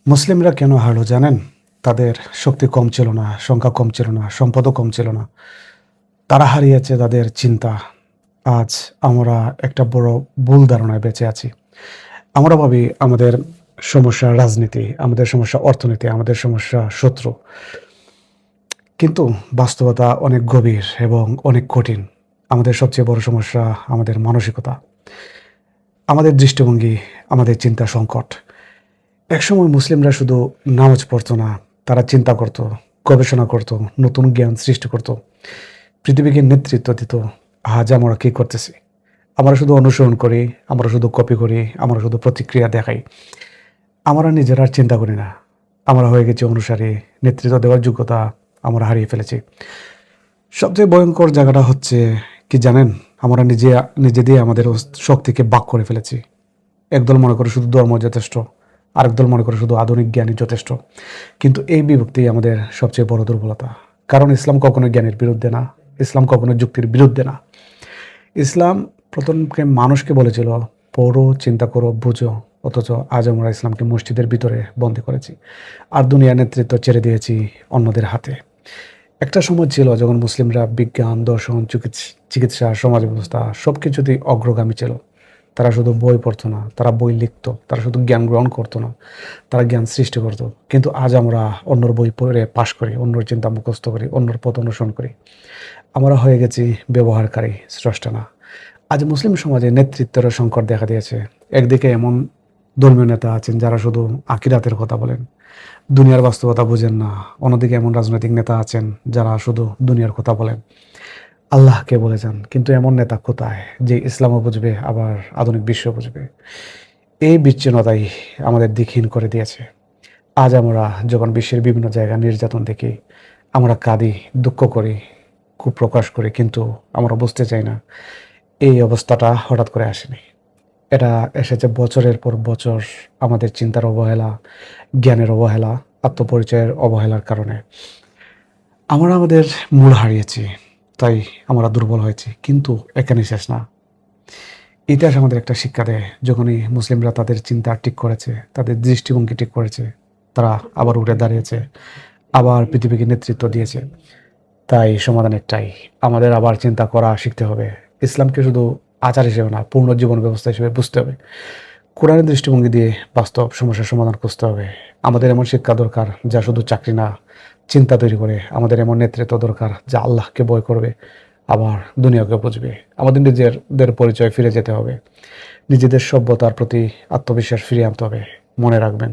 মুসলিমরা কেন হারলো জানেন? তাদের শক্তি কম ছিল না, সংখ্যা কম ছিল না, সম্পদও কম ছিল না। তারা হারিয়েছে তাদের চিন্তা। আজ আমরা একটা বড় ভুল ধারণায় বেঁচে আছি। আমরা ভাবি আমাদের সমস্যা রাজনীতি, আমাদের সমস্যা অর্থনীতি, আমাদের সমস্যা শত্রু। কিন্তু বাস্তবতা অনেক গভীর এবং অনেক কঠিন। আমাদের সবচেয়ে বড় সমস্যা আমাদের মানসিকতা, আমাদের দৃষ্টিভঙ্গি, আমাদের চিন্তা সংকট। একসময় মুসলিমরা শুধু নামাজ পড়তো না, তারা চিন্তা করত, গবেষণা করত, নতুন জ্ঞান সৃষ্টি করত, পৃথিবীকে নেতৃত্ব দিত। আজ আমরা কী করতেছি? আমরা শুধু অনুসরণ করি, আমরা শুধু কপি করি, আমরা শুধু প্রতিক্রিয়া দেখাই। আমরা নিজেরা আর চিন্তা করি না। আমরা হয়ে গেছি অনুসারী, নেতৃত্ব দেওয়ার যোগ্যতা আমরা হারিয়ে ফেলেছি। সবচেয়ে ভয়ঙ্কর জায়গাটা হচ্ছে কি জানেন? আমরা নিজে দিয়ে আমাদের শক্তিকে ভাগ করে ফেলেছি। একদল মনে করে শুধু ধর্ম যথেষ্ট, আরেক দল মনে করে শুধু আধুনিক জ্ঞানই যথেষ্ট। কিন্তু এই বিভক্তি আমাদের সবচেয়ে বড় দুর্বলতা। কারণ ইসলাম কখনো জ্ঞানের বিরুদ্ধে না, ইসলাম কখনো যুক্তির বিরুদ্ধে না। ইসলাম প্রথমকে মানুষকে বলেছিল পড়ো, চিন্তা করো, বুঝো। অথচ আজ আমরা ইসলামকে মসজিদের ভিতরে বন্দী করেছি আর দুনিয়ার নেতৃত্ব ছেড়ে দিয়েছি অন্যদের হাতে। একটা সময় ছিল যখন মুসলিমরা বিজ্ঞান, দর্শন, চিকিৎসা, সমাজ ব্যবস্থা সব কিছুতেই অগ্রগামী ছিল। তারা শুধু বই পড়তো না, তারা বই লিখতো, তারা শুধু জ্ঞান গ্রহণ করতো না, তারা জ্ঞান সৃষ্টি করতো। কিন্তু আজ আমরা অন্যর বই পড়ে পাশ করি, অন্যর চিন্তা মুখস্থ করি, অন্যর পথ অনুসরণ করি। আমরা হয়ে গেছি ব্যবহারকারী, স্রষ্টা না। আজ মুসলিম সমাজে নেতৃত্বের সংকট দেখা দিয়েছে। একদিকে এমন ধর্মীয় নেতা আছেন যারা শুধু আকিরাতের কথা বলেন, দুনিয়ার বাস্তবতা বুঝেন না। অন্যদিকে এমন রাজনৈতিক নেতা আছেন যারা শুধু দুনিয়ার কথা বলেন, আল্লাহকে বলে যান। কিন্তু এমন নেতা কোথায় যে ইসলামও বুঝবে আবার আধুনিক বিশ্ব বুঝবে? এই বিচ্ছিন্নতাই আমাদের দিকহীন করে দিয়েছে। আজ আমরা যখন বিশ্বের বিভিন্ন জায়গায় নির্যাতন দেখি, আমরা কাঁদি, দুঃখ করি, খুব প্রকাশ করি, কিন্তু আমরা বুঝতে চাই না এই অবস্থাটা হঠাৎ করে আসেনি। এটা এসেছে বছরের পর বছর আমাদের চিন্তার অবহেলা, জ্ঞানের অবহেলা, আত্মপরিচয়ের অবহেলার কারণে। আমরা আমাদের মূল হারিয়েছি, তাই আমরা দুর্বল হয়েছি। কিন্তু এখানেই শেষ না। ইতিহাস আমাদের একটা শিক্ষা দেয়, যখনই মুসলিমরা তাদের চিন্তা ঠিক করেছে, তাদের দৃষ্টিভঙ্গি ঠিক করেছে, তারা আবার উঠে দাঁড়িয়েছে, আবার পৃথিবীকে নেতৃত্ব দিয়েছে। তাই সমাধান একটাই, আমাদের আবার চিন্তা করা শিখতে হবে। ইসলামকে শুধু আচার হিসেবে না, পূর্ণ জীবন ব্যবস্থা হিসেবে বুঝতে হবে। কোরআনের দৃষ্টিভঙ্গি দিয়ে বাস্তব সমস্যার সমাধান খুঁজতে হবে। আমাদের এমন শিক্ষা দরকার যা শুধু চাকরি না, চিন্তা তৈরি করে। আমাদের এমন নেতৃত্ব দরকার যা আল্লাহকে ভয় করবে, আবার দুনিয়াকে বুঝবে। আমাদের নিজেদের পরিচয় ফিরে যেতে হবে, নিজেদের সভ্যতার প্রতি আত্মবিশ্বাস ফিরিয়ে আনতে হবে। মনে রাখবেন,